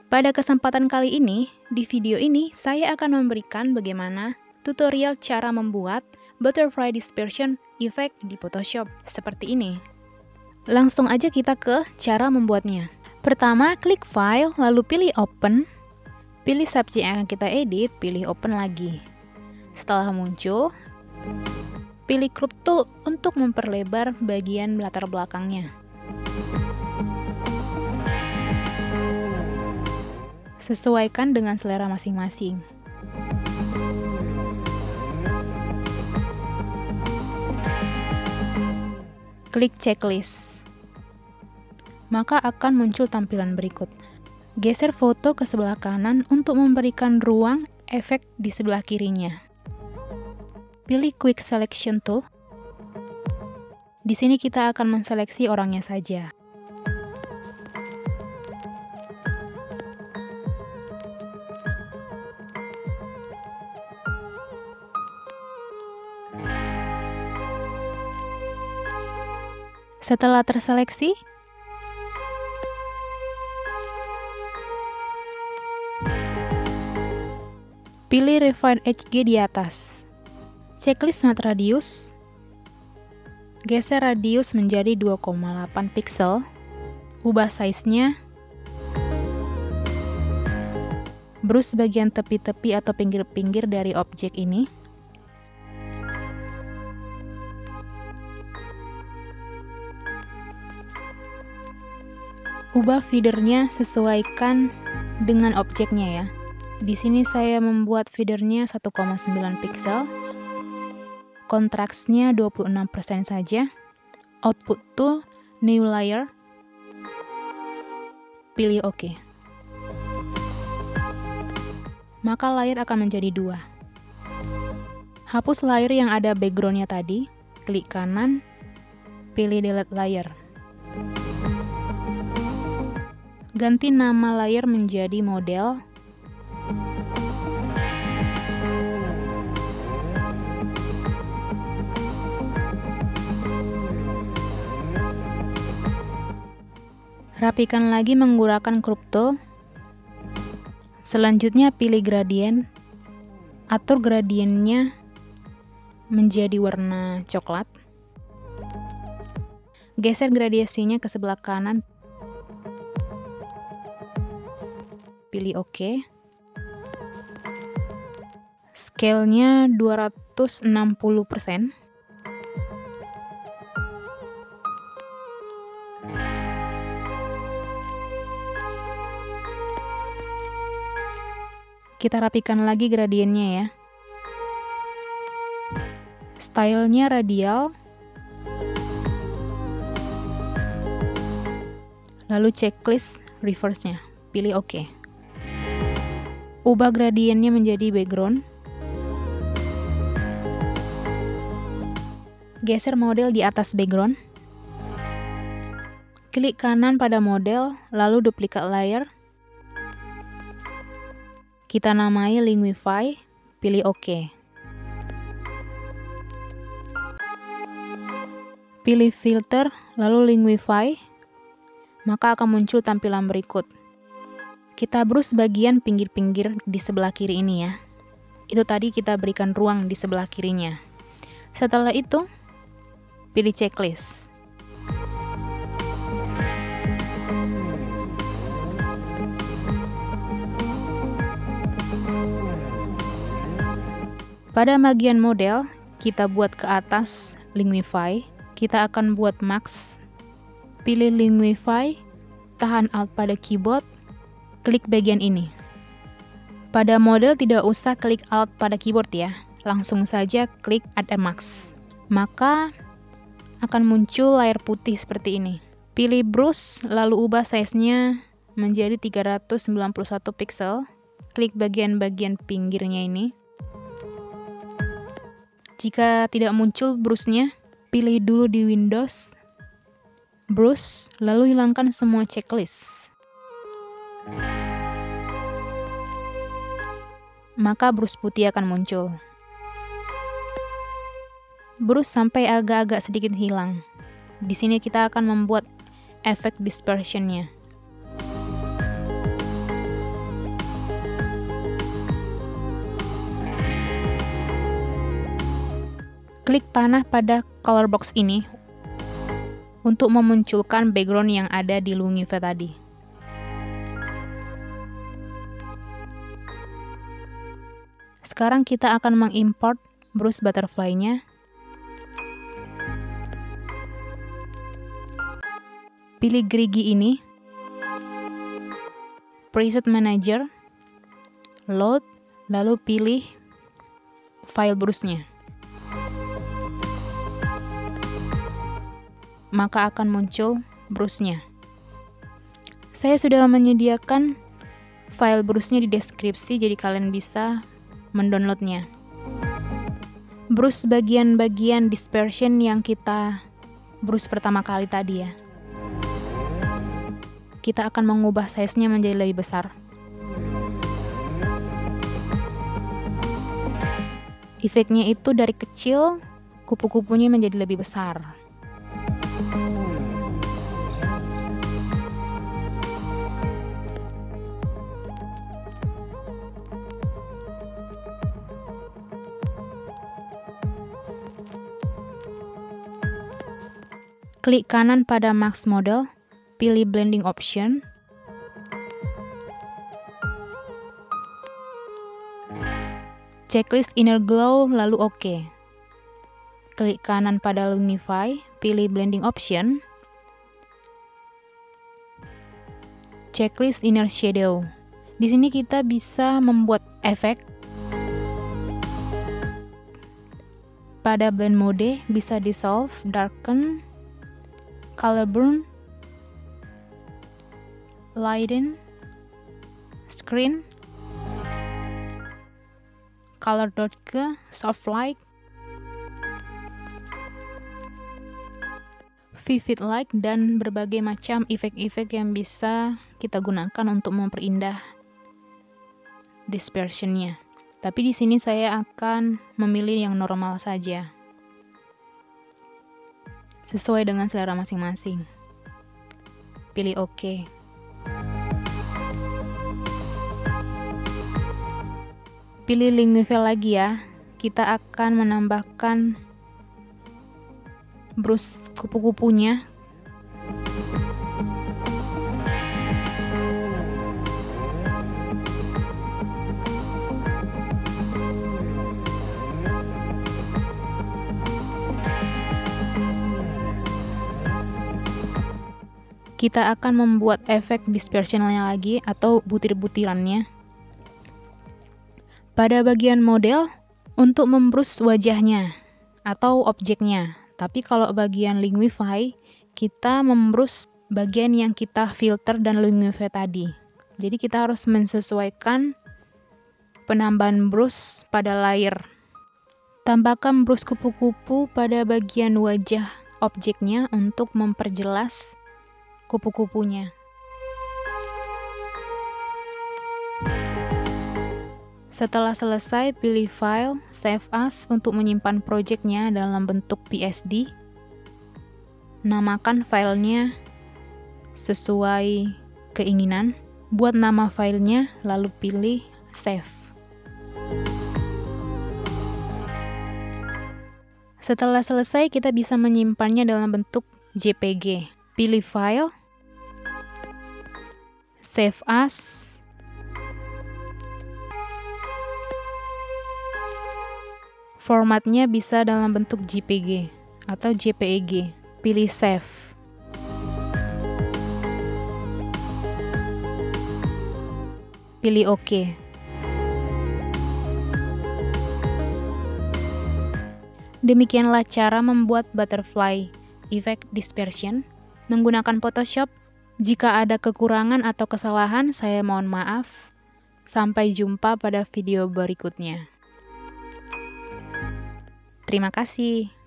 Pada kesempatan kali ini, di video ini saya akan memberikan bagaimana tutorial cara membuat butterfly dispersion effect di Photoshop seperti ini. Langsung aja kita ke cara membuatnya. Pertama, klik file, lalu pilih open, pilih subjek yang akan kita edit, pilih open lagi. Setelah muncul, pilih crop tool untuk memperlebar bagian latar belakangnya. Sesuaikan dengan selera masing-masing. Klik checklist. Maka akan muncul tampilan berikut. Geser foto ke sebelah kanan untuk memberikan ruang efek di sebelah kirinya. Pilih quick selection tool. Di sini kita akan menseleksi orangnya saja. Setelah terseleksi, pilih Refine HG di atas. Checklist Smart Radius. Geser radius menjadi 2,8 pixel. Ubah size-nya. Brush bagian tepi-tepi atau pinggir-pinggir dari objek ini. Ubah feedernya sesuaikan dengan objeknya ya. Di sini saya membuat feedernya 1,9 pixel. Kontrasnya 26% saja. Output to new layer. Pilih OK. Maka layer akan menjadi 2. Hapus layer yang ada backgroundnya tadi. Klik kanan. Pilih delete layer. Ganti nama layer menjadi model. Rapikan lagi menggunakan crop tool. Selanjutnya pilih gradient. Atur gradiennya menjadi warna coklat. Geser gradasinya ke sebelah kanan. Pilih OK. Scale-nya 260%. Kita rapikan lagi gradiennya ya. Stylenya radial. Lalu checklist reverse-nya. Pilih OK. Ubah gradiennya menjadi background. Geser model di atas background. Klik kanan pada model, lalu duplikat layer. Kita namai Liquify, pilih OK. Pilih filter, lalu Liquify, maka akan muncul tampilan berikut. Kita brush bagian pinggir-pinggir di sebelah kiri ini ya. Itu tadi kita berikan ruang di sebelah kirinya. Setelah itu, pilih checklist. Pada bagian model, kita buat ke atas Liquify. Kita akan buat max. Pilih Liquify, tahan Alt pada keyboard. Klik bagian ini. Pada model tidak usah klik Alt pada keyboard ya. Langsung saja klik Add a Max. Maka akan muncul layar putih seperti ini. Pilih brush, lalu ubah size-nya menjadi 391 pixel. Klik bagian-bagian pinggirnya ini. Jika tidak muncul brush-nya, pilih dulu di Windows, brush, lalu hilangkan semua checklist. Maka brush putih akan muncul. Brush sampai agak-agak sedikit hilang. Di sini kita akan membuat efek dispersion-nya. Klik panah pada color box ini untuk memunculkan background yang ada di Lungify tadi. Sekarang kita akan mengimport brush butterfly-nya. Pilih gerigi ini, preset manager, load, lalu pilih file brush-nya. Maka akan muncul brush-nya. Saya sudah menyediakan file brush-nya di deskripsi, jadi kalian bisa mendownloadnya. Brush bagian-bagian dispersion yang kita brush pertama kali tadi ya. Kita akan mengubah size-nya menjadi lebih besar. Efeknya itu dari kecil, kupu-kupunya menjadi lebih besar. Klik kanan pada Max Model, pilih Blending Option. Checklist Inner Glow, lalu OK. Klik kanan pada Lungify, pilih Blending Option. Checklist Inner Shadow. Di sini kita bisa membuat efek. Pada blend mode bisa dissolve, darken, color burn, lighten, screen, color dot ke, soft light, vivid light, dan berbagai macam efek-efek yang bisa kita gunakan untuk memperindah dispersion-nya. Tapi di sini saya akan memilih yang normal saja, sesuai dengan selera masing-masing. Pilih OK. Pilih Lungify lagi ya. Kita akan menambahkan brush kupu-kupunya. Kita akan membuat efek dispersionnya lagi atau butir-butirannya. Pada bagian model untuk membrush wajahnya atau objeknya. Tapi kalau bagian Lungify kita membrush bagian yang kita filter dan Lungify tadi. Jadi kita harus menyesuaikan penambahan brush pada layer. Tambahkan brush kupu-kupu pada bagian wajah objeknya untuk memperjelas kupu-kupunya. Setelah selesai, pilih File, Save As untuk menyimpan projectnya dalam bentuk PSD. Namakan filenya sesuai keinginan. Buat nama filenya, lalu pilih Save. Setelah selesai, kita bisa menyimpannya dalam bentuk JPG. Pilih File, Save As, formatnya bisa dalam bentuk JPG atau JPEG. Pilih Save. Pilih OK. Demikianlah cara membuat butterfly effect dispersion menggunakan Photoshop. Jika ada kekurangan atau kesalahan, saya mohon maaf. Sampai jumpa pada video berikutnya. Terima kasih.